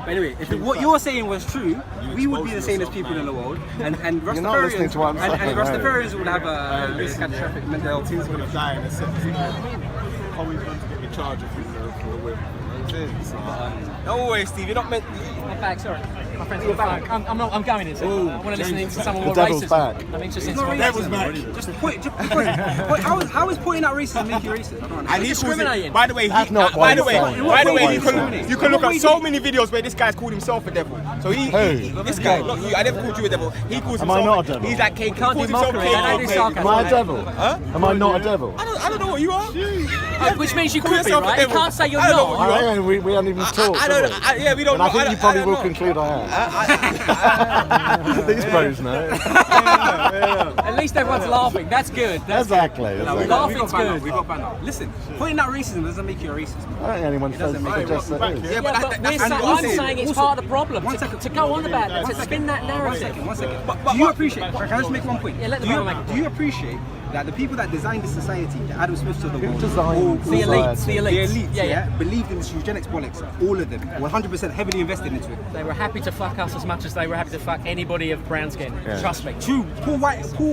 But anyway, if what you're saying was true, we would be the sanest people in the world, and You're not listening Rastafarians to what I'm saying, and no. Rastafarians would have a catastrophic mental health. He's going to die in a sense. How are we going to get in charge of him for the women? Don't worry, Steve. You're not meant. I'm back, sorry. My friend's got back. I'm going in, so I want to listen to someone more The devil's racist. back. I'm interested in Not someone racism. Just point. How is pointing out racism make you racist? I don't understand. And he's discriminating. By the way, That's not what he's saying. by the way, What you he's can saying. look at so many videos where this guy's called himself a devil. So this guy, not you. I never called you a devil. He calls Am himself. I not a devil? He's like He calls do himself mockery, I don't do sarcasm. Am I a devil? Huh? Am I not a devil? I don't know what you are. Which means you Call could be, yourself a right? You devil. can't say you're I don't know not. what you are. We haven't even talked. I don't. Yeah, we don't And I know. think you probably don't will know. conclude I am. These bros know. At least everyone's laughing. That's good. That's Exactly. No, we Laughing's got banned. good. We got banned. Listen, pointing out racism doesn't make you a racist. I don't think anyone says doesn't make it. suggests that it is. Yeah, but but that's I'm what I'm saying it's Also, part of the problem. one To, second. to go on about that, to spin that narrative. One second. Do you appreciate? Can I just make one point? Yeah, let the do, brother make a do point. you appreciate that the people that designed this society, the Adam Smiths of the world, designed The elites. the The elites. elites, Yeah. believed in this eugenics bollocks. All of them, 100% heavily invested into it. They were happy to fuck us as much as they were happy to fuck anybody of brown skin. Trust me. True, poor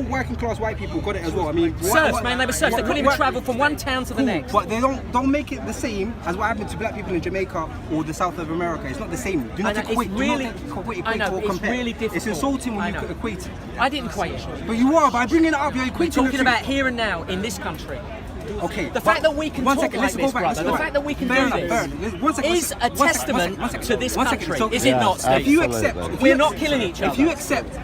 working class white people got it as well. I mean, Serfs, man, they were serfs. They couldn't even travel from one town to the next. But they don't make it the same as what happened to black people in Jamaica or the south of America. It's not the same. Do not I know, it's equate. really- do not equate I know, or it's compare. really It's difficult. insulting when I you know. equate it. I didn't equate it. But you are by bringing it up. You're We're equating talking the about truth. here and now in this country. Okay. The fact that we can One talk second, like let's this, go back. brother, the fact that we can Fair do enough, this fair enough. One second, is a one second, testament one second, to this one second. country. So- Is it not, Steve? If you Absolutely. accept, if We're you not accept- killing each If other. you accept,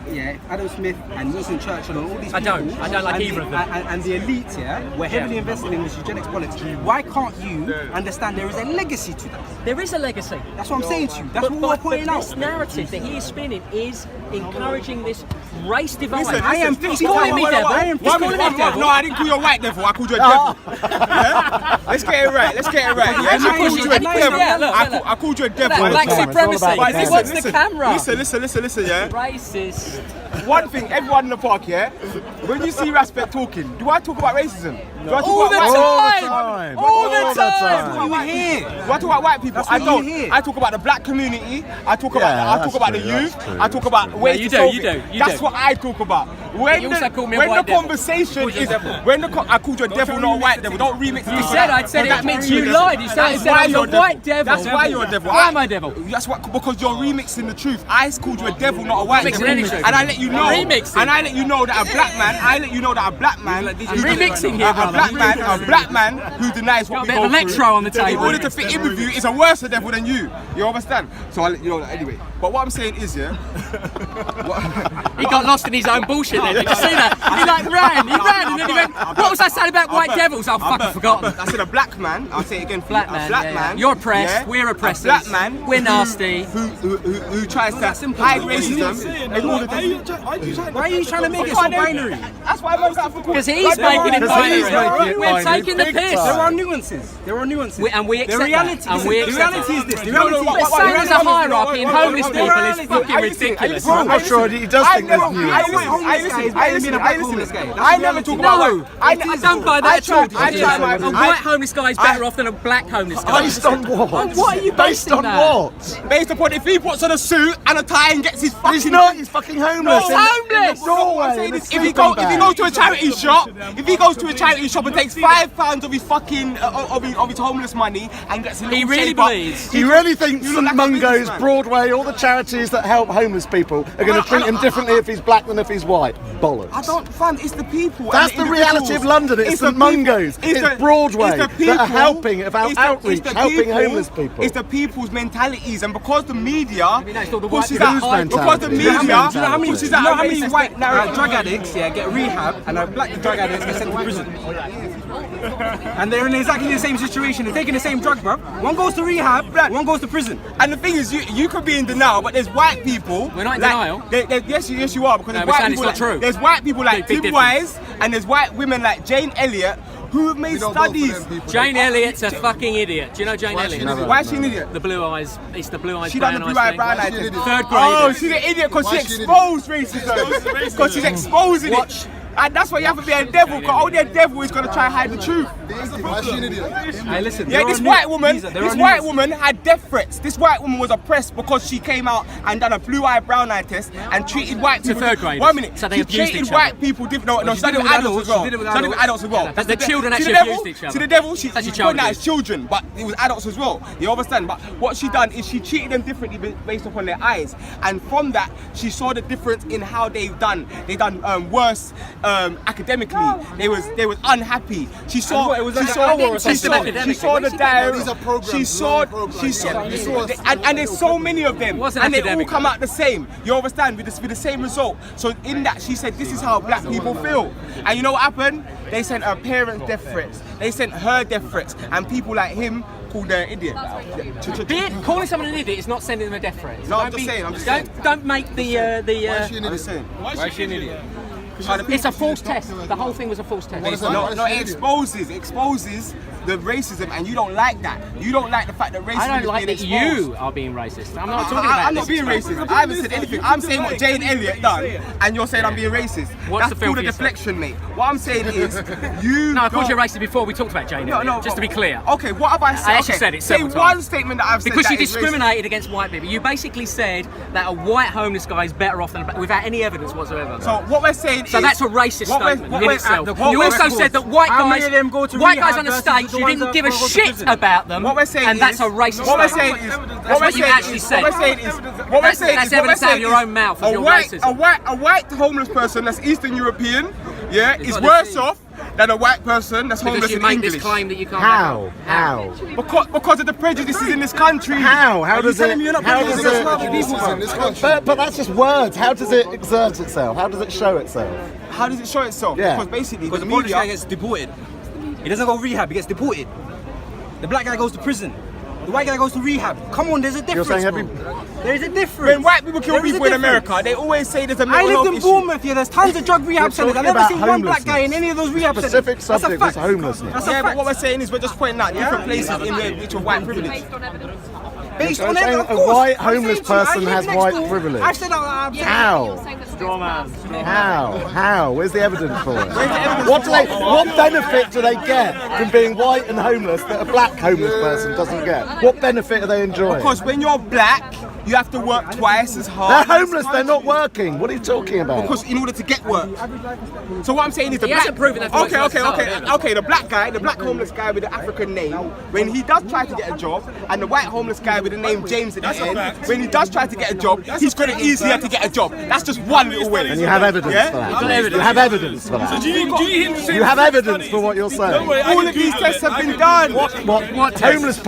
Adam Smith and Winston Churchill and all these I people, don't. I don't like and either of them. And the elites, were heavily invested in this eugenics politics. Why can't you understand there is a legacy to that? There is a legacy. That's what I'm saying to you. That's what we're pointing out. This narrative that he is spinning is encouraging this race divide. Listen, I am He's calling me devil. He's calling me devil. No, I didn't call you a white devil. I called you a devil. Yeah? Let's get it right. Let's get it right. Yeah? I called you a Yeah, devil. look. I called you a Look, devil. black It's all supremacy. about He cameras. wants the camera. Listen, yeah. Racist. One thing, everyone in the park, yeah. When you see Raspect talking, do I talk about racism? Do I talk All the about white time. people? All the time. You here? Do I talk about white people? That's I what don't. you hear. I talk about the black community. I talk Yeah, about that's the true, youth. that's true. I talk about ways you to do, solve you it. do, you That's do. what I talk about. When You the, also call me a when white the devil. conversation is I called you a devil, not a white devil. Don't remix You it. said I said That it. makes You a lied. devil. You said That's I said why I was you're a white devil. That's why you're a devil. Why am I devil? That's what, because you're remixing the truth. I called you a devil, not a white Remixing devil. any truth. And I let you know. Remixing. And I let you know that a black man. I let you know that a black man. remixing here, brother. A black man who denies what Got a we bit go of through. electro on the In table. order to fit in with you, is a worse devil than you. You understand? So I let you know that anyway. But what I'm saying is, yeah. He got lost in his own bullshit then. Did you see that? He ran and then he went, what was I saying about white devils? I've fucking forgotten. I said a black man. I'll say it again. Black a man, black yeah, man. yeah. You're oppressed, yeah, we're oppressors. A black man. We're nasty. Who tries to hide racism in order to. Why are you trying to make it so binary? That's why I'm out for Because he's making it binary. We're taking the piss. There are nuances. And we accept the reality, that. And we the accept reality is this. The No, reality no, But saying there's a hierarchy in homeless people is fucking ridiculous. I'm not sure he does think there's news. I never talk about No, I don't buy that at all. A white homeless guy is better off than a black homeless guy. Based on what? What are you Based basing on that? what? based upon if he puts on a suit and a tie and gets his fucking. He's not. He's fucking homeless. He's homeless. Norway. If he goes to a charity shop, and takes £5 of his fucking of his homeless money and gets a little He really shape up, believes. He really thinks You St look like a Mungo's, businessman. Broadway, all the charities that help homeless people are going to treat him differently if he's black than if he's white. Bollocks. I don't, fam, it's the people. That's and the reality of London. It's the St Mungo's. people. It's Broadway It's the that are people. helping about It's the- outreach, it's the helping people. homeless people. It's the people's mentalities, and because the media it's all the white pushes people's that, because the mentality. media Do you know how many- pushes You know that how many racist white narrative. drug addicts get rehab and black drug addicts get sent to prison? And they're in exactly the same situation. They're taking the same drug, bro. One goes to rehab, one goes to prison. And the thing is, you could be in denial, but there's white people. We're not in like, denial. Yes, you are, because No, there's we're white saying people. it's not true. There's white people like Big Tim difference. Wise, and there's white women like Jane Elliott who have made studies. Jane Elliott's a fucking idiot. Do you know Jane Elliott? Why is she an idiot? The blue eyes. It's the blue eyes. She done the blue eye brown eye thing. test. Third Oh, grade. she's an idiot because she exposed racism. Because she's exposing it. And that's why you have to be a devil, because only a devil is going to try and hide the truth. Hey, listen. Yeah, this white woman had death threats. This white woman was oppressed because she came out and done a blue eye, brown eye test and treated white people. third graders. 1 minute. So they She abused treated each white other. people different. No, she she did did it it with with adults as adults, well. she did it with She did it with adults as well. But the children See, actually the devil- abused each other. See, the devil, she That's your put child that as abuse. children, but it was adults as well. You understand? But what she done is she treated them differently based upon their eyes, and from that she saw the difference in how they've done. They done worse academically. They was unhappy. She saw. what, it was like She an saw. hour or She something? saw. She saw the diary. These are programs, She saw. long She saw. programs. And there's so many of them, wasn't and they all academic, come though. out the same. You understand? With the same result. So in that, she said, "This is how black people feel." And you know what happened? They sent her parents death threats. They sent her death threats, and people like him called her an idiot. Calling someone an idiot is not sending them a death threat. No, I'm just saying. Don't make the. I'm just saying. Why is she an idiot? It's a false test. The whole thing was a false test. No, it exposes the racism, and you don't like that. You don't like the fact that racism I don't is like being that exposed. you are being racist. I'm not talking about I'm this. not being racist. I haven't said anything. I'm saying what Jane Elliott done, and you're saying I'm being racist. What's the That's called a filthiest deflection, mate. What I'm saying is, you. No, I called don't- you racist before we talked about Jane. No, just to be clear. Okay, what have I said? I actually Okay, said it say several one times. statement that I've said Because that you is racist. discriminated against white people. You basically said that a white homeless guy is better off than a black, without any evidence whatsoever. So what we're saying So is, that's a racist what we're- statement what in we're- itself. what You we're- also said that white How guys, many of them go to white rehab guys on the versus stage, the you ones didn't that give a go to shit prison? about them. What we're saying and that's is, a racist what we're statement. saying is, That's what you actually said. What we're saying is, That's evidence out of your own mouth of a your white, racism. a white homeless person that's Eastern European, yeah, is got worse the- off than a white person that's Because homeless you in make English. this claim that you can't. How? How? Because of the prejudices in this country. How? How does it? telling me you're not How bringing does this up it? to people, man? But that's just words. How does it exert itself? How does it show itself? How does it show itself? Yeah. Because basically Because the the Polish guy media. gets deported. He doesn't go rehab, he gets deported. The black guy goes to prison. The white guy goes to rehab. Come on, there's a difference. saying every- bro. There's a difference. When white people kill There is a people in difference. America, they always say there's a I mental lived health in issue. Bournemouth, yeah, there's tons of drug rehab centers. I've talking never about seen one black guy in homelessness. any of those rehab centers. Specific That's a subject was fact. homelessness. That's a Yeah, but fact. what we're saying is we're just pointing out different places in which are white privilege. Based You're on saying evidence, of a course. white I'm homeless saying to you, I person live has next white door. privilege. I've said that. How? Straw man. How? Where's the evidence for it? What benefit do they get from being white and homeless that a black homeless person doesn't get? What benefit are they enjoying? Because when you're black, you have to work twice as They're hard. homeless, they're not working. What are you talking about? Because in order to get work. So what I'm saying is the He black. hasn't proven that for Okay, much okay. The black guy, the black homeless guy with the African name, when he does try to get a job, and the white homeless guy with the name James at the end, when he does try to get a job, he's got it easier to get a job. That's just one little way. And you have evidence Yeah? for that. You have evidence for that. Do you need him to say You have evidence for what you're saying. All of these tests have been done. What homeless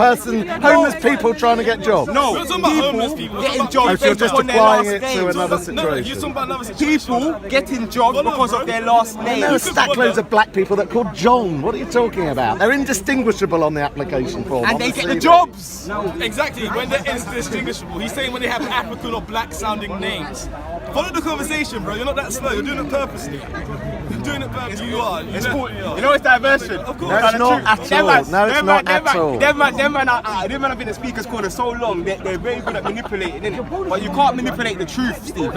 people trying to get jobs? No, You're talking about homeless people people. getting Oh, jobs so you're based just upon their applying last it to name. another No, you're situation. talking about another situation. People getting jobs because of their last name. There are stack loads of black people that are called John. What are you talking about? They're indistinguishable on the application form. And on they the get the CV. jobs. Exactly, when they're indistinguishable. He's saying when they have African or black sounding names. Follow the conversation, bro. You're not that slow. You're doing it purposely. You're doing it purposely. You are. It's cool. You know it's diversion. Of course. No, it's not at all. No, it's not at all. Them man have been in speakers corner so long, they're very good at manipulating, innit? But you can't manipulate the truth, Steve.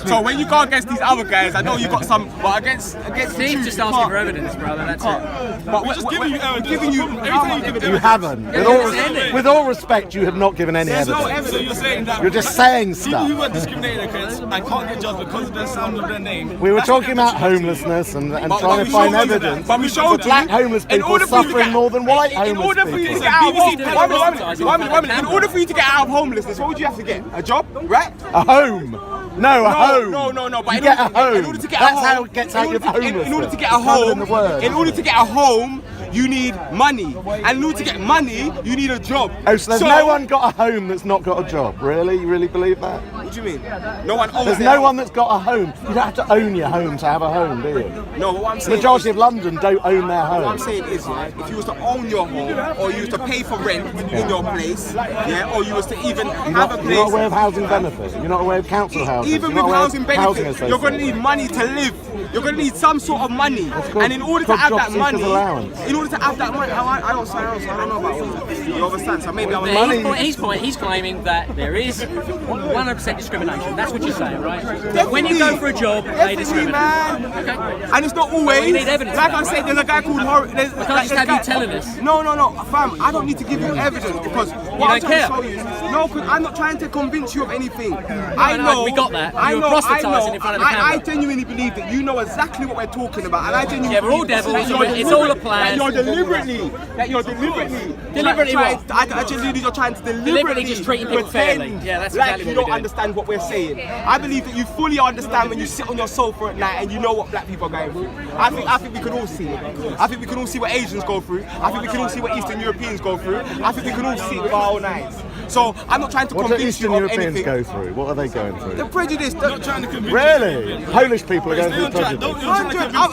So when you go against these other guys, I know you got some, but against Steve's the truth, just you asking can't. for evidence, brother. That's it. But We're just giving you evidence. Giving you Every time you give You evidence. haven't. With all respect, you have not given any There's no evidence. So you're saying that You're just saying people who stuff. are discriminated against and can't get judged because of the sound of their name. We were that's talking about evidence. homelessness and But trying we to find showed you evidence that. But we for showed black you. homeless In people order for you to suffering get- more than white in homeless order for you to people. get out of BBC in order for you to get out of homelessness, what would you have to get? A job, right? A home. No, a home. No. But You in get order- a home. In order to get That's a home, how it gets out of homelessness. In order to get a It's not home, in the word. in order to get a home, you need money, and in order to get money, you need a job. Oh, so there's no one got a home that's not got a job. Really? You really believe that? What do you mean? No one owns There's their no home. one that's got a home. You don't have to own your home to have a home, do you? No, what I'm The saying. majority of London don't own their What I'm home. saying is, yeah, if you was to own your home, or you was to pay for rent in your place, yeah, or you was to even have a You're not aware place, of housing benefit. You're not aware of council housing. even You're with not aware of housing benefits, housing you're going to associations. need money to live. You're going to need some sort of money, called- and in order to called have job that seekers money, allowance. in order to have that money, I don't know about all that. You understand? So maybe I'm But money. he's claiming that there is 100% discrimination. That's what you're saying, right? When you go for a job, they Definitely, discriminate. man. Okay. And it's not always. we need evidence Like for I that, said, right? there's a guy called Horace. We can't just have you telling us. No, fam. I don't need to give you evidence because what don't I'm trying care? to show you. No, because I'm not trying to convince you of anything. I no, know. we got that. I You were know. proselytising in front of the camera. I genuinely believe that you know exactly what we're talking about, and I genuinely. Yeah, we're all believe devils, that it's all a plan. That you're deliberately. Deliberately what? I genuinely you're trying to deliberately just treating people pretend fairly. Yeah, that's like exactly you what don't we're doing. understand what we're saying. I believe that you fully understand when you sit on your sofa at night and you know what black people are going through. I think we can all see it. I think we can all see what Asians go through. I think we can all see what Eastern Europeans go through. I think we can all see it with our own eyes. So I'm not trying to What do convince Eastern you of Europeans anything. go through? What are they going The through? prejudice. Not trying to convince Really? Polish people are going through Don't prejudice. you're trying to convince this man.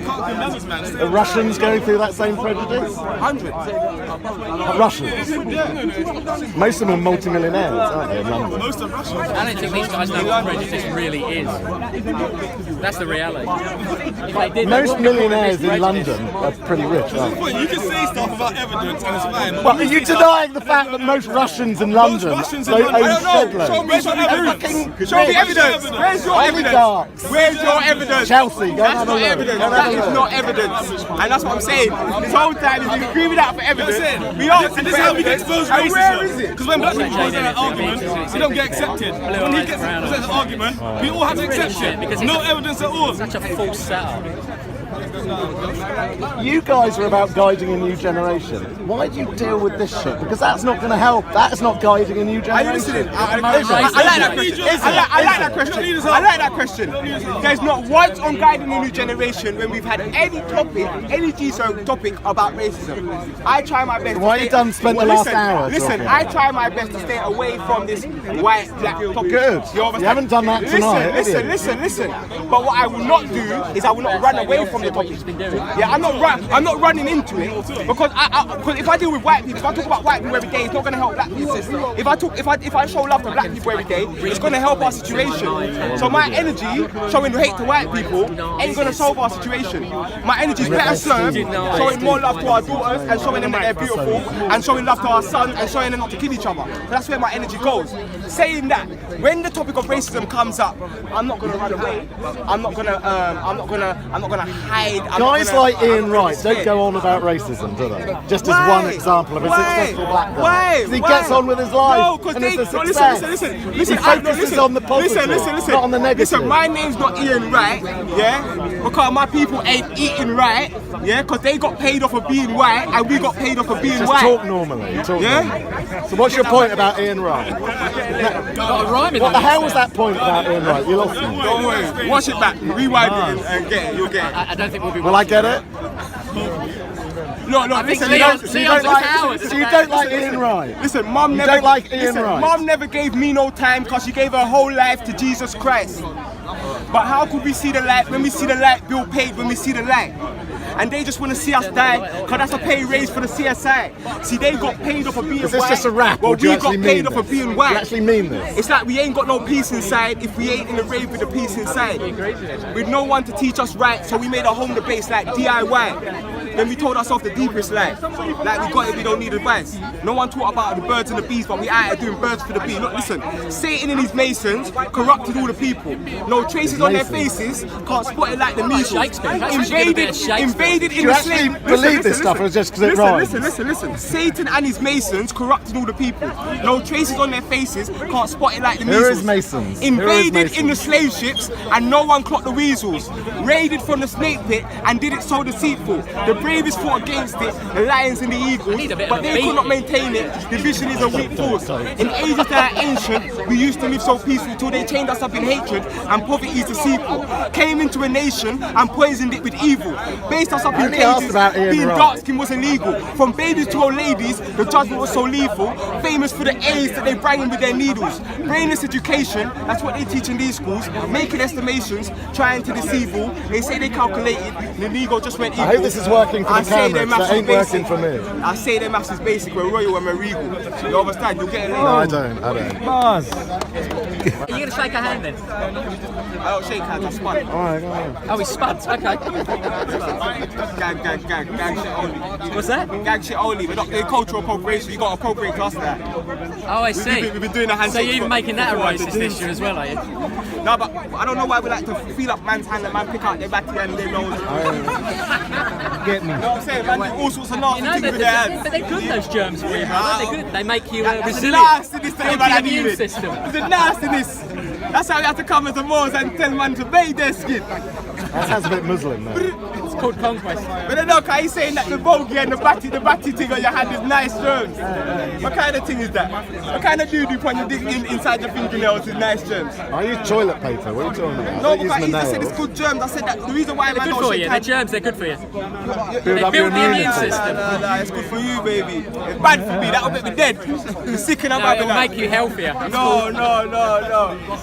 Can't convince this man. Stay The Russians going through that same prejudice? Hundreds. Russians. Most of them are multi-millionaires, aren't they, in London? Most of Russia. I don't think these guys know what prejudice really is. That's the reality. If they did, Most millionaires in London are pretty rich, aren't they? Well, you can say stuff without evidence and it's fine. But are you denying the fact that most Russians in London Russians in don't London- own I don't know. shed loads? Where's your evidence? Fucking Show me rich. evidence. Where's your evidence? Oligarchs. Where's your evidence? Chelsea, go and That's have a not look. evidence. Go and That have a is look. not evidence. And that's what I'm saying. This whole time he's been screaming out for evidence. We asked And him this is for how we get evidence. exposed And where is racism. it? Because when black people present an argument, we don't get accepted. When he gets presents an argument, we all have to accept it. Because No it's evidence at all. such a false setup. You guys are about guiding a new generation. Why do you deal with this shit? Because that's not going to help. That's not guiding a new Are you generation. listening? I like that question. I like that question. I like that question. There's not once on guiding a new generation when we've had any topic, any GSO topic about racism. I try my best. Why you done spent the last hour Listen, talking I about try my best to stay away from this white black topic. Good. You understand? You haven't done that tonight, have you? Listen. But what I will not do is I will not run away from the topic. Yeah, I'm not running into it because because if I deal with white people, if I talk about white people every day, it's not going to help black people. If I show love to black people every day, it's going to help our situation. So my energy showing hate to white people ain't going to solve our situation. My energy is better served showing more love to our daughters and showing them that they're beautiful and showing love to our sons and showing them not to kill each other. So that's where my energy goes. Saying that, when the topic of racism comes up, I'm not going to run away. I'm not going to hide. I'm not Guys gonna- like I'm Ian not Wright gonna don't go on about racism, do they? Just as Why? one example of a Why? successful black guy. Why? 'Cause he Why? gets on with his life. No, because and they. it's a No, success. listen. He focuses on the positive, not on the negative. Listen, my name's not Ian Wright, yeah? Because my people ain't eating right, yeah? Because they got paid off of being white and we got paid off of being Just white. talk normally. Talk Yeah? normally. So what's your point about Ian Wright? What the hell was that point about Ian Wright? You lost me. Don't worry. Watch it back. Rewind it and get it. You'll get it. I don't think we'll be. Will I get it? No, think listen. Leon's listen, So you don't like, cowards. so you don't like Ian Wright? Listen, Mum never. don't like Ian listen, Wright? Mum never gave me no time because she gave her whole life to Jesus Christ. But how could we see the light when we see the light? Bill paid when we see the light. and they just want to see us die, because that's a pay raise for the CSI. See, they got paid off for being white. Is this just a rap? Well, or do you we got actually paid mean off for this? being Do you white. actually mean this? It's like we ain't got no peace inside if we ain't in the rave with the peace inside. With no one to teach us right, so we made a home debate like DIY. Then we told ourselves the deepest lie. Like we got it, we don't need advice. No one taught about the birds and the bees, but we out here doing birds for the bee. Look, listen, Satan and his masons corrupted all the people. No traces on their faces, can't spot it like the measles. Invaded Do in you the actually slave. believe this stuff, or just because it rhymes? Listen. Satan and his masons corrupted all the people. No traces on their faces, can't spot it like the Who measles. is Masons? Who is Invaded in the Masons? slave ships, and no one clocked the weasels. Raided from the snake pit and did it so deceitful. The bravest fought against it, the lions and the eagles, but they could not maintain it. Division is a weak force. In ages that are ancient, we used to live so peaceful till they chained us up in hatred and poverty is deceitful. Came into a nation and poisoned it with evil. Based us up in only asked cages, about Ian being Wright. dark skin was illegal. From babies to old ladies, the judgment was so lethal. Famous for the A's that they bring in with their needles. Brainless education, that's what they teach in these schools. Making estimations, trying to deceive all. They say they calculated, the legal just went equal. I hope this is working for the I say their cameras, maths that is ain't working basic. for me. I say their maths is basic, we're royal and we're regal. You understand? You'll get it later. No, I don't. Are you going to shake a hand then? I don't shake hands, I spun. Alright. Oh, he's spuds. Okay. Gang shit only. What's that? Gang shit only. We're not doing cultural appropriation, you got to appropriate class that. Oh, I see. We've been doing a handshake. So you're even for- making that a for racist the issue as well, are you? No, but I don't know why we like to feel up man's hand and man pick out their batty and their nose. Get me. You know what I'm saying? Man do all sorts of nasty You know, things they're, with their hands. but they're good, those germs for you, brother. They're good. They make you That's the resilient. nastiness that Build man the had immune needed. system. It's the nastiness. That's how we have to come as a Moors and tell man to bathe their skin. That sounds a bit Muslim, though. It's called conquest. But then look, he's saying that the bogey and the batty thing on your hand is nice germs. What kind of thing is that? What kind of dude you put your dick inside your fingernails is nice germs? I use toilet paper. What are you talking about? No, I don't because use he my just said it's nails. good germs. I said that the reason why man Good don't for shake you. They're hands. germs. They're good for you. Build They up your build the immune immunity. system. No, it's good for you, baby. It's bad for me. That'll make me dead. You're sick and I'm No, having it'll that. make you healthier. No.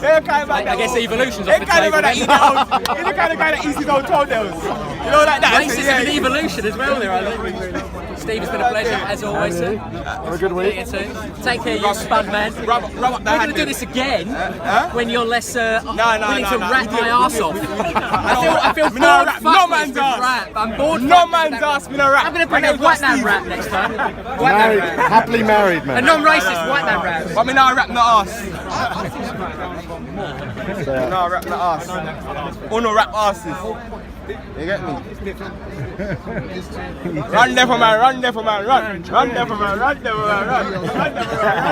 They're kind of like I guess evolution's They're off the kind of table. like that. He's the kind of guy that eats his own toenails. You know, like that. I say, Racism and evolution as well there, I think. Steve, it's been a pleasure, as always, sir. Have a good week. You too. Take care, you spud man. Rub up the We're going hand. to do this again when you're less willing to no, rap we my do. arse off. I feel Me not bored rap. No fucked man's with ass. rap. I'm bored. No fucked man's with that. ass me no rap. I'm going to bring a white man rap next time. White man Married, rap. happily married, A man. non-racist white man rap. But me not rap no ass. No rap no ass. Oh no rap asses. You get me? Run there for man, run there for man, run. Run there for man, run there for man, run. Run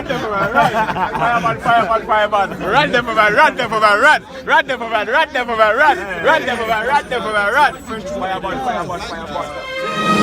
there for man, run there for man, run. Fireman. Run there for man, run there for man, run. Run there for man, run there for man, run. Run there for man, run there for man, run. Fireman.